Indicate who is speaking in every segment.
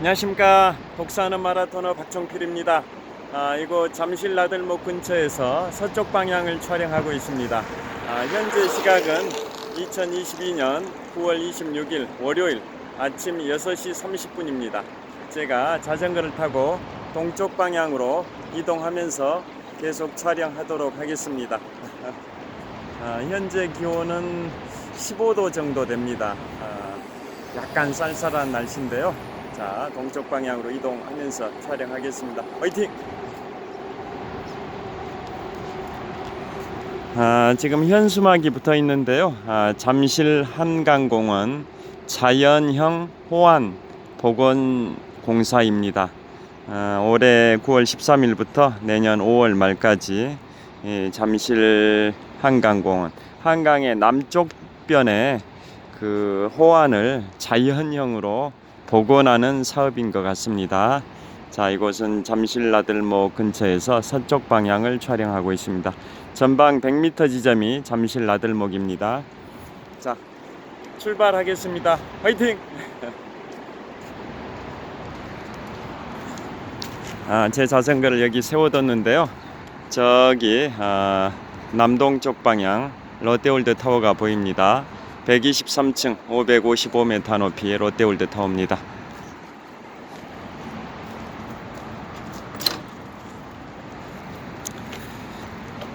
Speaker 1: 안녕하십니까. 독사하는 마라토너 박종필입니다. 이곳 잠실 나들목 근처에서 서쪽 방향을 촬영하고 있습니다. 현재 시각은 2022년 9월 26일 월요일 아침 6시 30분입니다. 제가 자전거를 타고 동쪽 방향으로 이동하면서 계속 촬영하도록 하겠습니다. 현재 기온은 15도 정도 됩니다. 약간 쌀쌀한 날씨인데요. 자, 동쪽 방향으로 이동하면서 촬영하겠습니다. 화이팅! 지금 현수막이 붙어 있는데요. 잠실 한강공원 자연형 호안 복원공사입니다. 올해 9월 13일부터 내년 5월 말까지 잠실 한강공원 한강의 남쪽 변에 그 호안을 자연형으로 복원하는 사업인 것 같습니다. 자, 이곳은 잠실 나들목 근처에서 서쪽 방향을 촬영하고 있습니다. 전방 100m 지점이 잠실 나들목입니다. 자, 출발하겠습니다. 화이팅! 제 자전거를 여기 세워뒀는데요. 저기 남동쪽 방향 롯데월드 타워가 보입니다. 123층 555m 높이의 롯데월드 타워입니다.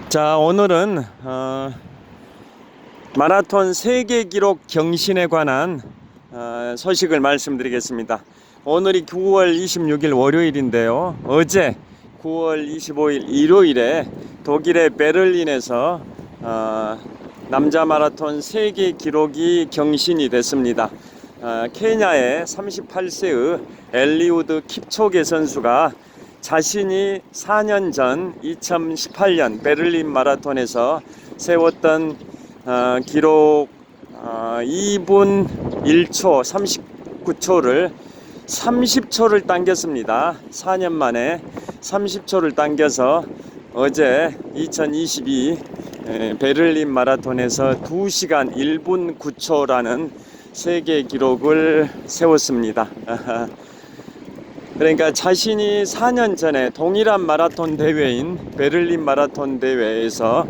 Speaker 1: 자, 오늘은 마라톤 세계 기록 경신에 관한 소식을 말씀드리겠습니다. 오늘이 9월 26일 월요일인데요. 어제 9월 25일 일요일에 독일의 베를린에서 남자 마라톤 세계 기록이 경신이 됐습니다. 케냐의 38세의 엘리우드 킵초게 선수가 자신이 4년 전 2018년 베를린 마라톤에서 세웠던 기록 2분 1초 39초를 30초를 당겼습니다. 4년 만에 30초를 당겨서 어제 2022 베를린 마라톤에서 2시간 1분 9초라는 세계 기록을 세웠습니다. 그러니까 자신이 4년 전에 동일한 마라톤 대회인 베를린 마라톤 대회에서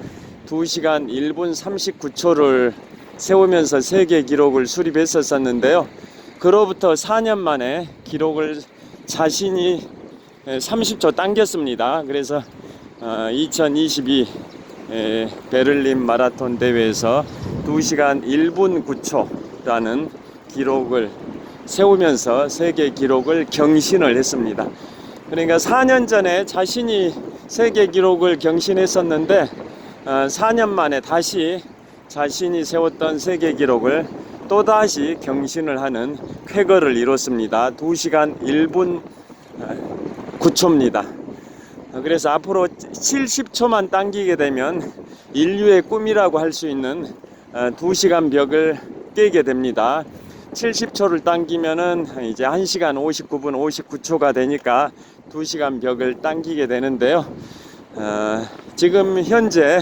Speaker 1: 2시간 1분 39초를 세우면서 세계 기록을 수립했었는데요. 그로부터 4년 만에 기록을 자신이 30초 당겼습니다. 그래서 2022 베를린 마라톤 대회에서 2시간 1분 9초라는 기록을 세우면서 세계 기록을 경신을 했습니다. 그러니까 4년 전에 자신이 세계 기록을 경신했었는데 4년 만에 다시 자신이 세웠던 세계 기록을 또다시 경신을 하는 쾌거를 이뤘습니다. 2시간 1분 9초입니다. 그래서 앞으로 70초만 당기게 되면 인류의 꿈이라고 할 수 있는 2시간 벽을 깨게 됩니다. 70초를 당기면은 이제 1시간 59분 59초가 되니까 2시간 벽을 당기게 되는데요. 지금 현재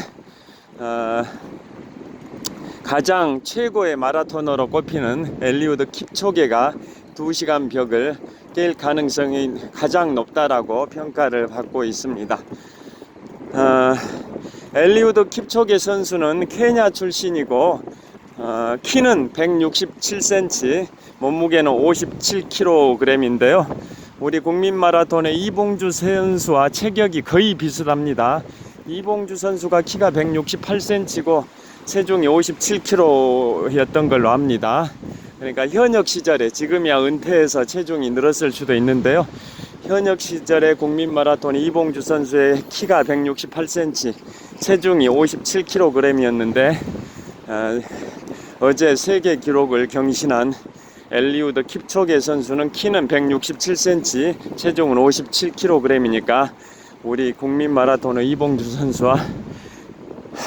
Speaker 1: 가장 최고의 마라토너로 꼽히는 엘리우드 킵초게가 2시간 벽을 깰 가능성이 가장 높다라고 평가를 받고 있습니다. 엘리우드 킵초게 선수는 케냐 출신이고 키는 167cm, 몸무게는 57kg인데요. 우리 국민 마라톤의 이봉주 선수와 체격이 거의 비슷합니다. 이봉주 선수가 키가 168cm고 체중이 57kg였던 걸로 압니다. 그러니까 현역 시절에, 지금이야 은퇴해서 체중이 늘었을 수도 있는데요. 현역 시절에 국민 마라톤 이봉주 선수의 키가 168cm, 체중이 57kg이었는데 어제 세계 기록을 경신한 엘리우드 킵초게 선수는 키는 167cm, 체중은 57kg이니까 우리 국민 마라토너 이봉주 선수와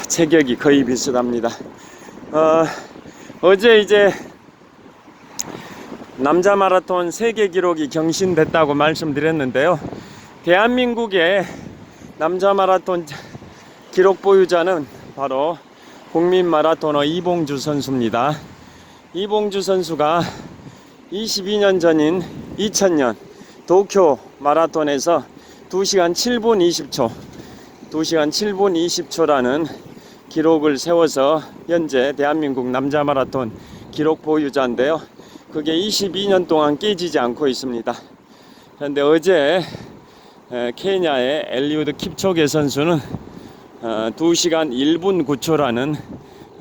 Speaker 1: 체격이 거의 비슷합니다. 어제 이제 남자 마라톤 세계 기록이 경신됐다고 말씀드렸는데요. 대한민국의 남자 마라톤 기록 보유자는 바로 국민 마라토너 이봉주 선수입니다. 이봉주 선수가 22년 전인 2000년 도쿄 마라톤에서 2시간 7분 20초 2시간 7분 20초라는 기록을 세워서 현재 대한민국 남자 마라톤 기록 보유자인데요. 그게 22년 동안 깨지지 않고 있습니다. 그런데 어제 케냐의 엘리우드 킵초게 선수는 2시간 1분 9초라는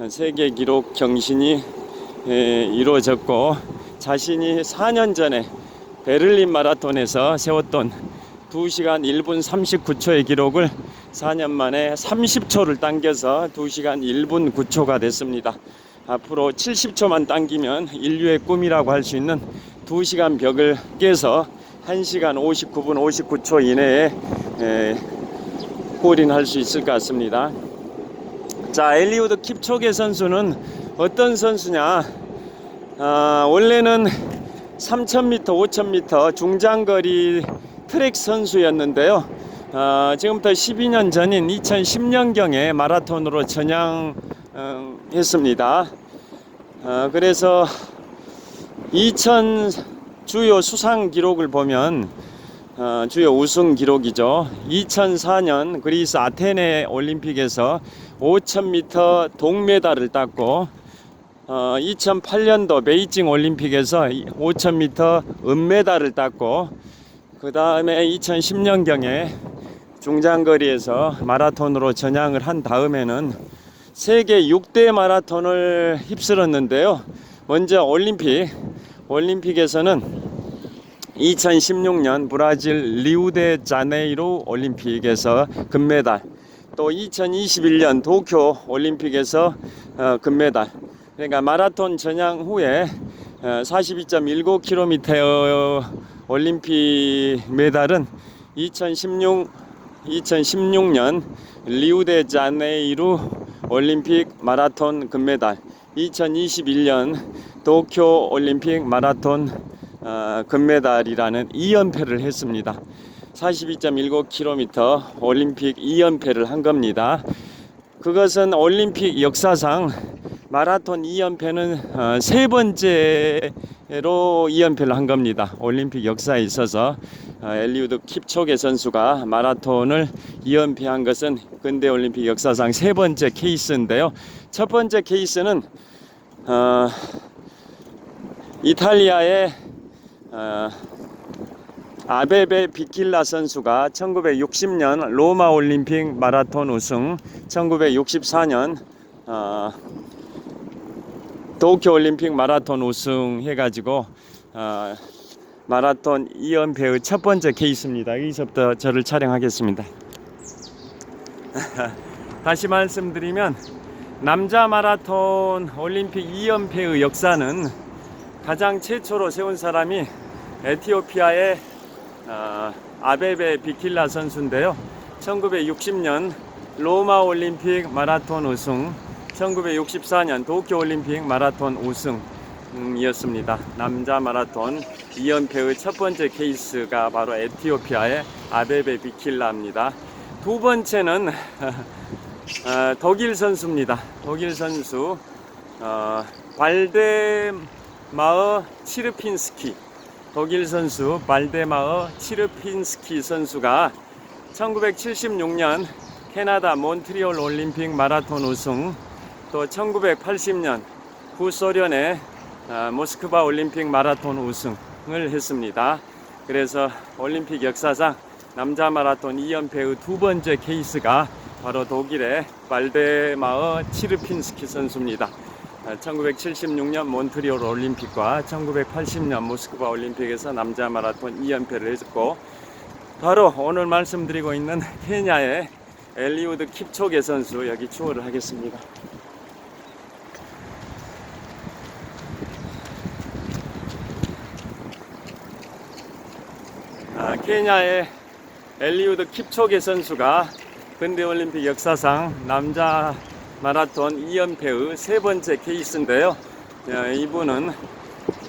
Speaker 1: 세계 기록 경신이 이루어졌고, 자신이 4년 전에 베를린 마라톤에서 세웠던 2시간 1분 39초의 기록을 4년 만에 30초를 당겨서 2시간 1분 9초가 됐습니다. 앞으로 70초만 당기면 인류의 꿈이라고 할 수 있는 2시간 벽을 깨서 1시간 59분 59초 이내에 골인할 수 있을 것 같습니다. 자, 엘리우드 킵초게 선수는 어떤 선수냐? 원래는 3000m, 5000m 중장거리 트랙 선수였는데요. 지금부터 12년 전인 2010년경에 마라톤으로 전향했습니다. 그래서 2000 주요 수상 기록을 보면 주요 우승 기록이죠. 2004년 그리스 아테네 올림픽에서 5000m 동메달을 땄고, 2008년도 베이징 올림픽에서 5000m 은메달을 땄고, 그 다음에 2010년경에 중장거리에서 마라톤으로 전향을 한 다음에는 세계 6대 마라톤을 휩쓸었는데요. 먼저 올림픽에서는 2016년 브라질 리우데자네이루 올림픽에서 금메달, 또 2021년 도쿄 올림픽에서 금메달. 그러니까 마라톤 전향 후에 42.19km 올림픽 메달은 2016년 리우데자네이루 올림픽 마라톤 금메달, 2021년 도쿄 올림픽 마라톤 금메달이라는 2연패를 했습니다. 42.19km 올림픽 2연패를 한 겁니다. 그것은 올림픽 역사상 마라톤 2연패는 세 번째로 2연패를 한 겁니다. 올림픽 역사에 있어서 엘리우드 킵초게 선수가 마라톤을 2연패한 것은 근대 올림픽 역사상 세 번째 케이스인데요. 첫 번째 케이스는 이탈리아의 아베베 비킬라 선수가 1960년 로마 올림픽 마라톤 우승, 1964년 도쿄 올림픽 마라톤 우승 해가지고 마라톤 2연패의 첫 번째 케이스입니다. 여기서부터 저를 촬영하겠습니다. 다시 말씀드리면 남자 마라톤 올림픽 2연패의 역사는 가장 최초로 세운 사람이 에티오피아의 아베베 비킬라 선수인데요. 1960년 로마 올림픽 마라톤 우승, 1964년 도쿄 올림픽 마라톤 우승이었습니다. 남자 마라톤 2연패의 첫 번째 케이스가 바로 에티오피아의 아베베 비킬라입니다. 두 번째는 독일 선수입니다. 독일 선수 발데마어 치르핀스키, 독일 선수 발데마어 치르핀스키 선수가 1976년 캐나다 몬트리올 올림픽 마라톤 우승, 또 1980년 구소련의 모스크바 올림픽 마라톤 우승을 했습니다. 그래서 올림픽 역사상 남자 마라톤 2연패의 두 번째 케이스가 바로 독일의 발데마어 치르핀스키 선수입니다. 1976년 몬트리올 올림픽과 1980년 모스크바 올림픽에서 남자 마라톤 2연패를 했고, 바로 오늘 말씀드리고 있는 케냐의 엘리우드 킵초게 선수, 여기 추월을 하겠습니다. 케냐의 엘리우드 킵초게 선수가 근대올림픽 역사상 남자 마라톤 2연패의 세 번째 케이스인데요. 이분은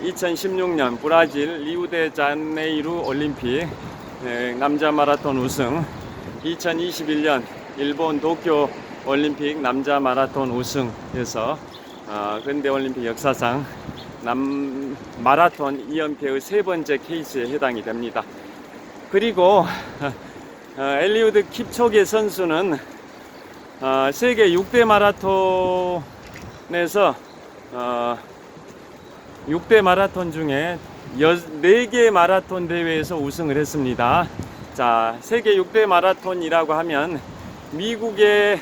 Speaker 1: 2016년 브라질 리우데자네이루 올림픽 남자 마라톤 우승, 2021년 일본 도쿄 올림픽 남자 마라톤 우승해서 근대올림픽 역사상 마라톤 2연패의 세 번째 케이스에 해당이 됩니다. 그리고 엘리우드 킵초게 선수는 세계 6대 마라톤에서 6대 마라톤 중에 4개 마라톤 대회에서 우승을 했습니다. 자, 세계 6대 마라톤이라고 하면 미국의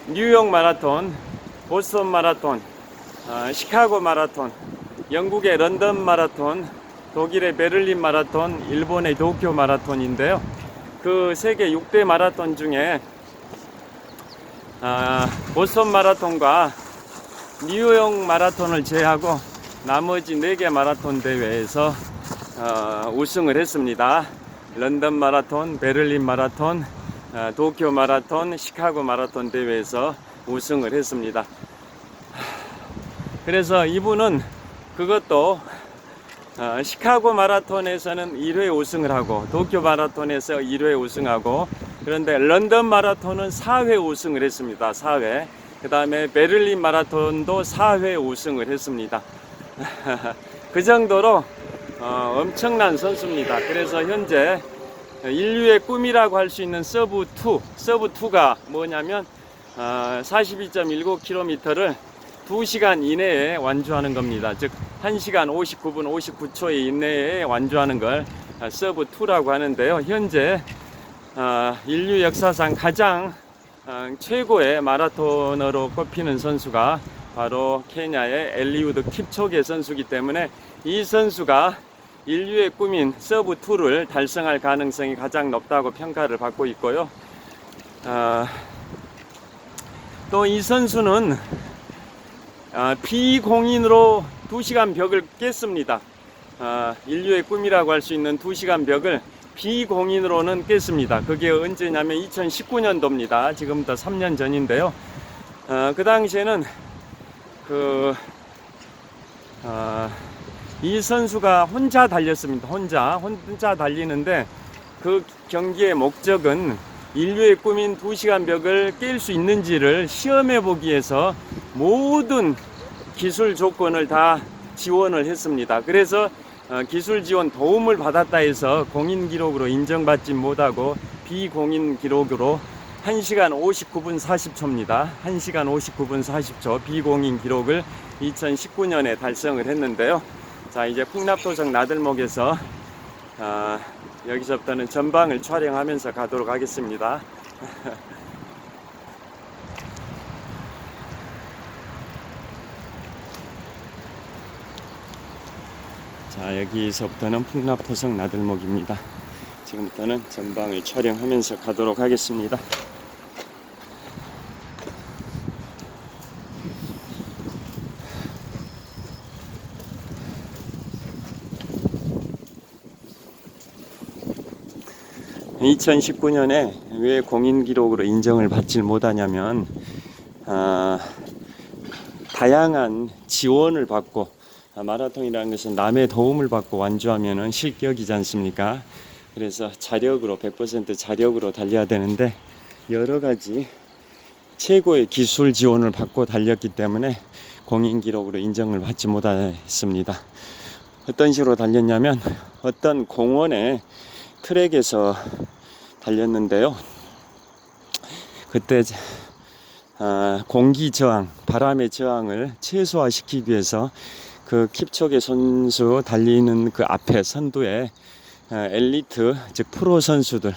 Speaker 1: 뉴욕 마라톤, 보스턴 마라톤, 시카고 마라톤, 영국의 런던 마라톤, 독일의 베를린 마라톤, 일본의 도쿄 마라톤인데요. 그 세계 6대 마라톤 중에 보스턴 마라톤과 뉴욕 마라톤을 제외하고 나머지 4개 마라톤 대회에서 우승을 했습니다. 런던 마라톤, 베를린 마라톤, 도쿄 마라톤, 시카고 마라톤 대회에서 우승을 했습니다. 그래서 이분은 그것도 시카고 마라톤에서는 1회 우승을 하고 도쿄 마라톤에서 1회 우승하고, 그런데 런던 마라톤은 4회 우승을 했습니다. 4회. 그 다음에 베를린 마라톤도 4회 우승을 했습니다. 그 정도로 엄청난 선수입니다. 그래서 현재 인류의 꿈이라고 할 수 있는 서브2가 뭐냐면 42.19km를 2시간 이내에 완주하는 겁니다. 즉 1시간 59분 59초 이내에 완주하는 걸 서브2라고 하는데요. 현재 인류 역사상 가장 최고의 마라토너로 꼽히는 선수가 바로 케냐의 엘리우드 킵초게 선수이기 때문에 이 선수가 인류의 꿈인 서브2를 달성할 가능성이 가장 높다고 평가를 받고 있고요. 또 이 선수는 비공인으로 2시간 벽을 깼습니다. 인류의 꿈이라고 할 수 있는 2시간 벽을 비공인으로는 깼습니다. 그게 언제냐면 2019년도입니다. 지금부터 3년 전인데요. 그 당시에는 이 선수가 혼자 달렸습니다. 혼자 달리는데 그 경기의 목적은 인류의 꿈인 2시간 벽을 깰 수 있는지를 시험해 보기 위해서 모든 기술 조건을 다 지원을 했습니다. 그래서 기술 지원 도움을 받았다 해서 공인 기록으로 인정받지 못하고 비공인 기록으로 1시간 59분 40초입니다. 1시간 59분 40초 비공인 기록을 2019년에 달성을 했는데요. 자, 이제 풍납도성 나들목에서 여기서부터는 전방을 촬영하면서 가도록 하겠습니다. 자, 여기서부터는 풍납도성 나들목입니다. 지금부터는 전방을 촬영하면서 가도록 하겠습니다. (2019년에) 왜 공인 기록으로 인정을 받지 못하냐면 다양한 지원을 받고, 마라톤이라는 것은 남의 도움을 받고 완주하면은 실격이지 않습니까? 그래서 자력으로 100% 자력으로 달려야 되는데 여러 가지 최고의 기술 지원을 받고 달렸기 때문에 공인 기록으로 인정을 받지 못했습니다. 어떤 식으로 달렸냐면 어떤 공원의 트랙에서 달렸는데요. 그때 공기 저항, 바람의 저항을 최소화시키기 위해서 그 킵초게 선수 달리는 그 앞에 선두에 엘리트, 즉 프로 선수들,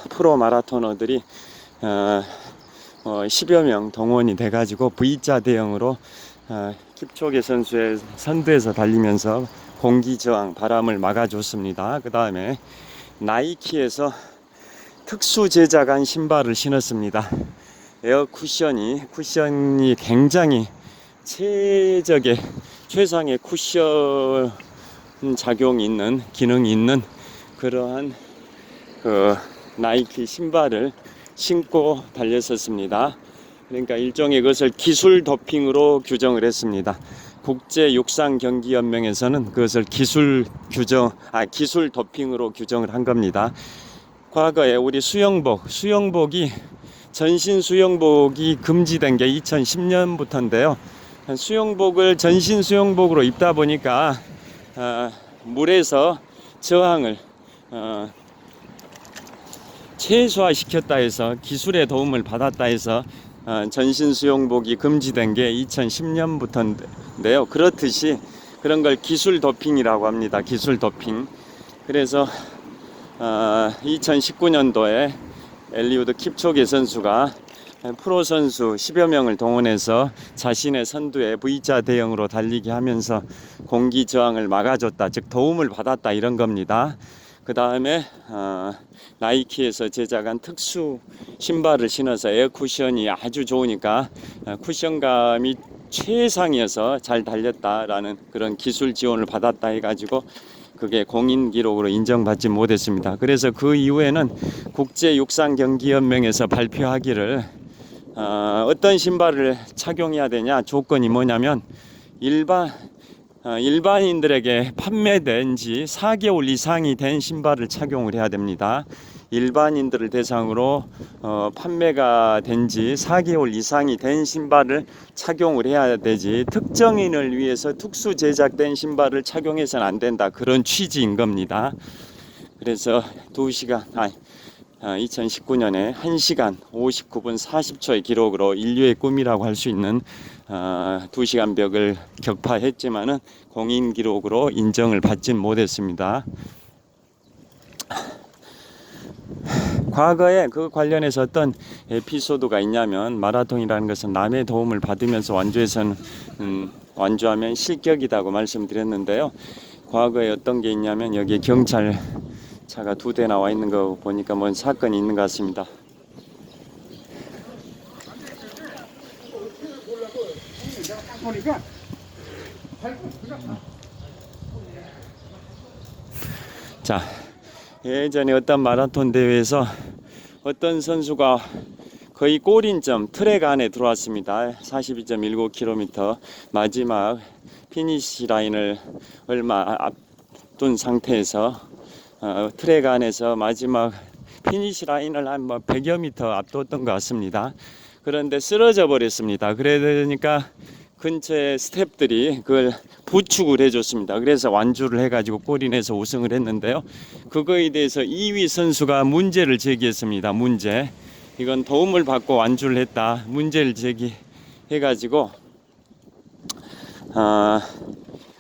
Speaker 1: 프로 마라토너들이 10여 명 동원이 돼가지고 V자 대형으로 킵초게 선수의 선두에서 달리면서 공기 저항, 바람을 막아줬습니다. 그 다음에 나이키에서 특수 제작한 신발을 신었습니다. 에어 쿠션이 굉장히 최상의 쿠션 작용이 있는, 기능이 있는 그러한 나이키 신발을 신고 달렸었습니다. 그러니까 일종의 것을 기술 도핑으로 규정을 했습니다. 국제육상경기연맹에서는 그것을 기술 도핑으로 규정을 한 겁니다. 과거에 우리 수영복이 전신 수영복이 금지된 게 2010년부터인데요. 수영복을 전신 수영복으로 입다 보니까 물에서 저항을 최소화시켰다 해서 기술의 도움을 받았다 해서 전신 수영복이 금지된 게 2010년부터인데요. 그렇듯이 그런 걸 기술 도핑이라고 합니다. 기술 도핑. 그래서 2019년도에 엘리우드 킵초게 선수가 프로 선수 10여 명을 동원해서 자신의 선두에 V자 대형으로 달리게 하면서 공기 저항을 막아줬다, 즉 도움을 받았다, 이런 겁니다. 그 다음에 나이키에서 제작한 특수 신발을 신어서 에어 쿠션이 아주 좋으니까 쿠션감이 최상이어서 잘 달렸다라는 그런 기술 지원을 받았다 해가지고 그게 공인 기록으로 인정받지 못했습니다. 그래서 그 이후에는 국제육상경기연맹에서 발표하기를 어떤 신발을 착용해야 되냐, 조건이 뭐냐면 일반인들에게 판매된 지 4개월 이상이 된 신발을 착용을 해야 됩니다. 일반인들을 대상으로 판매가 된 지 4개월 이상이 된 신발을 착용을 해야 되지, 특정인을 위해서 특수 제작된 신발을 착용해서는 안 된다, 그런 취지인 겁니다. 그래서 2019년에 1시간 59분 40초의 기록으로 인류의 꿈이라고 할 수 있는 2시간 벽을 격파했지만은 공인 기록으로 인정을 받진 못했습니다. 과거에 그 관련해서 어떤 에피소드가 있냐면, 마라톤이라는 것은 남의 도움을 받으면서 완주하면 실격이라고 말씀드렸는데요. 과거에 어떤 게 있냐면, 여기 경찰 차가 2대 나와 있는 거 보니까 뭔 사건이 있는 것 같습니다. 자, 예전에 어떤 마라톤 대회에서 어떤 선수가 거의 골인점 트랙 안에 들어왔습니다. 42.19km 마지막 피니시 라인을 얼마 앞둔 상태에서 트랙 안에서 마지막 피니시 라인을 한 100여 미터 앞뒀던 것 같습니다. 그런데 쓰러져 버렸습니다. 그러니까 근처에 스태프들이 그걸 부축을 해줬습니다. 그래서 완주를 해가지고 골인해서 우승을 했는데요. 그거에 대해서 2위 선수가 문제를 제기했습니다. 문제. 이건 도움을 받고 완주를 했다, 문제를 제기해가지고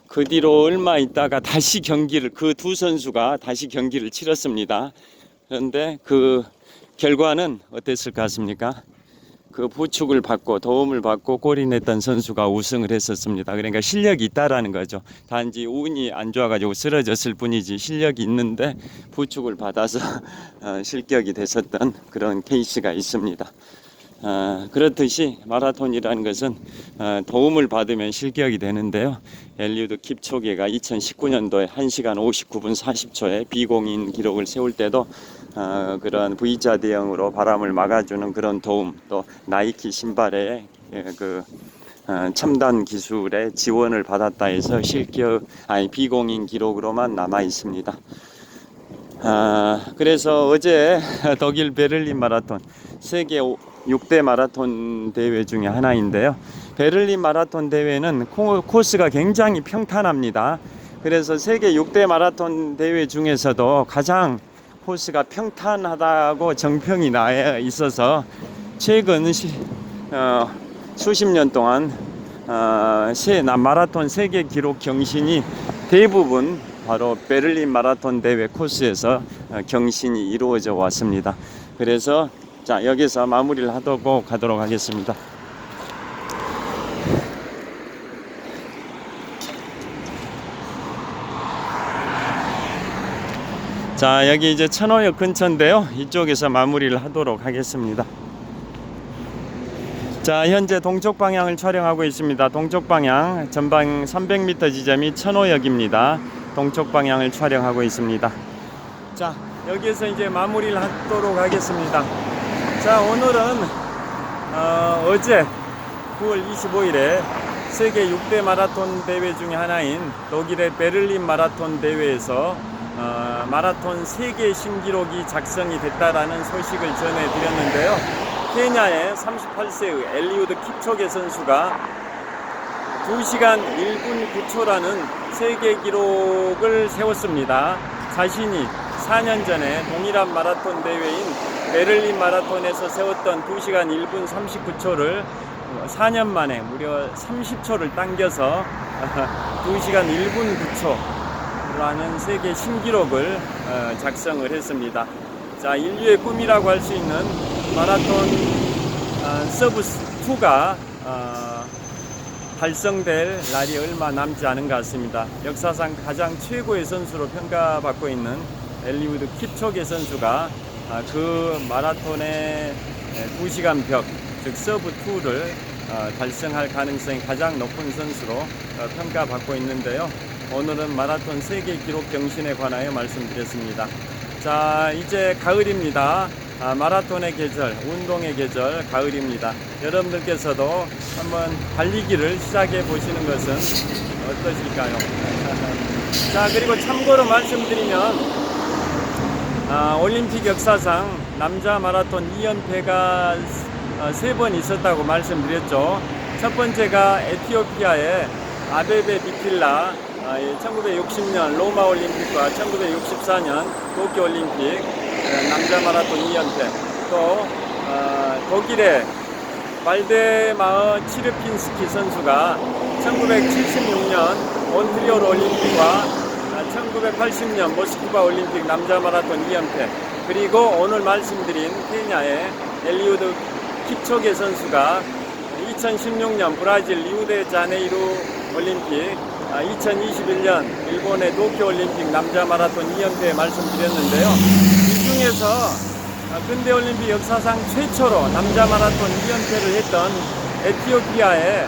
Speaker 1: 그 뒤로 얼마 있다가 다시 그 두 선수가 다시 경기를 치렀습니다. 그런데 그 결과는 어땠을 것 같습니까? 그 부축을 받고 도움을 받고 골인했던 선수가 우승을 했었습니다. 그러니까 실력이 있다라는 거죠. 단지 운이 안 좋아가지고 쓰러졌을 뿐이지 실력이 있는데 부축을 받아서 실격이 됐었던 그런 케이스가 있습니다. 그렇듯이 마라톤이라는 것은 도움을 받으면 실격이 되는데요. 엘리우드 킵초게가 2019년도에 1시간 59분 40초에 비공인 기록을 세울 때도 그런 V자 대형으로 바람을 막아주는 그런 도움, 또 나이키 신발의 그 첨단 기술의 지원을 받았다 해서 비공인 기록으로만 남아 있습니다. 그래서 어제 독일 베를린 마라톤 세계 6대 마라톤 대회 중에 하나인데요. 베를린 마라톤 대회는 코스가 굉장히 평탄합니다. 그래서 세계 6대 마라톤 대회 중에서도 가장 코스가 평탄하다고 정평이 나 있어서 최근 수십 년 동안 마라톤 세계 기록 경신이 대부분 바로 베를린 마라톤 대회 코스에서 경신이 이루어져 왔습니다. 그래서 자, 여기서 마무리를 하고 가도록 하겠습니다. 자, 여기 이제 천호역 근처인데요. 이쪽에서 마무리를 하도록 하겠습니다. 자, 현재 동쪽 방향을 촬영하고 있습니다. 동쪽 방향 전방 300m 지점이 천호역입니다. 동쪽 방향을 촬영하고 있습니다. 자, 여기에서 이제 마무리를 하도록 하겠습니다. 자, 오늘은 어제 9월 25일에 세계 6대 마라톤 대회 중에 하나인 독일의 베를린 마라톤 대회에서 마라톤 세계 신기록이 작성이 됐다라는 소식을 전해드렸는데요. 케냐의 38세의 엘리우드 킵초게 선수가 2시간 1분 9초라는 세계 기록을 세웠습니다. 자신이 4년 전에 동일한 마라톤 대회인 베를린 마라톤에서 세웠던 2시간 1분 39초를 4년 만에 무려 30초를 당겨서 2시간 1분 9초라는 세계 신기록을 작성을 했습니다. 자, 인류의 꿈이라고 할 수 있는 마라톤 서브 2가 달성될 날이 얼마 남지 않은 것 같습니다. 역사상 가장 최고의 선수로 평가받고 있는 엘리우드 킵초게 선수가 그 마라톤의 2시간 벽, 즉 서브 2를 달성할 가능성이 가장 높은 선수로 평가받고 있는데요. 오늘은 마라톤 세계 기록 경신에 관하여 말씀드렸습니다. 자, 이제 가을입니다. 마라톤의 계절, 운동의 계절, 가을입니다. 여러분들께서도 한번 달리기를 시작해 보시는 것은 어떠실까요? 자, 그리고 참고로 말씀드리면 올림픽 역사상 남자 마라톤 2연패가 3번 있었다고 말씀드렸죠. 첫 번째가 에티오피아의 아베베 비킬라 1960년 로마 올림픽과 1964년 도쿄 올림픽 남자 마라톤 2연패, 또 독일의 발데마어 치르핀스키 선수가 1976년 몬트리올 올림픽과 1980년 모스크바 올림픽 남자 마라톤 2연패, 그리고 오늘 말씀드린 케냐의 엘리우드 킵초게 선수가 2016년 브라질 리우데자네이루 올림픽, 2021년 일본의 도쿄 올림픽 남자 마라톤 2연패 말씀드렸는데요. 이 중에서 근대 올림픽 역사상 최초로 남자 마라톤 2연패를 했던 에티오피아의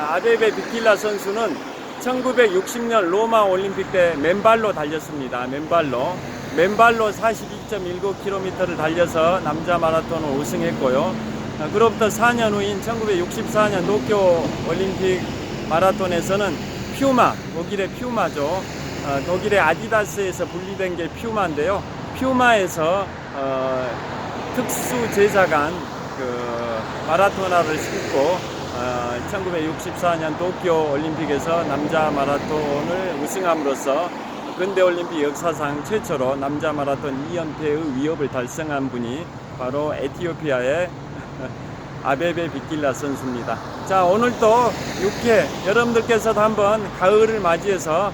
Speaker 1: 아베베 비킬라 선수는 1960년 로마 올림픽 때 맨발로 달렸습니다. 맨발로 42.19km를 달려서 남자 마라톤을 우승했고요. 그로부터 4년 후인 1964년 도쿄 올림픽 마라톤에서는 퓨마, 독일의 퓨마죠. 독일의 아디다스에서 분리된 게 퓨마인데요. 퓨마에서 특수 제작한 그 마라토나를 신고 1964년 도쿄 올림픽에서 남자 마라톤을 우승함으로써 근대 올림픽 역사상 최초로 남자 마라톤 2연패의 위협을 달성한 분이 바로 에티오피아의 아베베 비킬라 선수입니다. 자, 오늘도 6회 여러분들께서도 한번 가을을 맞이해서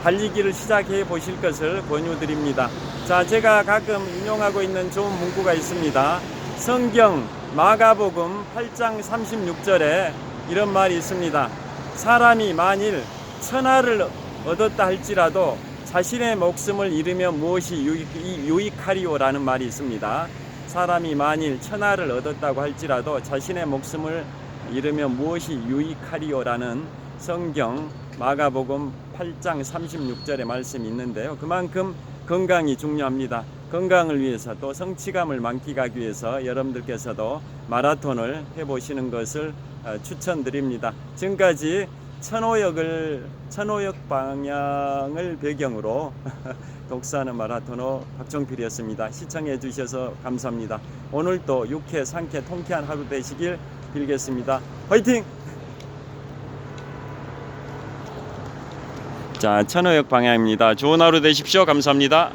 Speaker 1: 달리기를 시작해 보실 것을 권유드립니다. 자, 제가 가끔 인용하고 있는 좋은 문구가 있습니다. 성경 마가복음 8장 36절에 이런 말이 있습니다. 사람이 만일 천하를 얻었다 할지라도 자신의 목숨을 잃으면 무엇이 유익하리오라는 말이 있습니다. 사람이 만일 천하를 얻었다고 할지라도 자신의 목숨을 잃으면 무엇이 유익하리오라는 성경 마가복음 8장 36절의 말씀이 있는데요. 그만큼 건강이 중요합니다. 건강을 위해서 또 성취감을 만끽하기 위해서 여러분들께서도 마라톤을 해보시는 것을 추천드립니다. 지금까지 천호역 방향을 배경으로 독서하는 마라토너 박정필이었습니다. 시청해 주셔서 감사합니다. 오늘도 유쾌, 상쾌, 통쾌한 하루 되시길 빌겠습니다. 화이팅! 자, 천호역 방향입니다. 좋은 하루 되십시오. 감사합니다.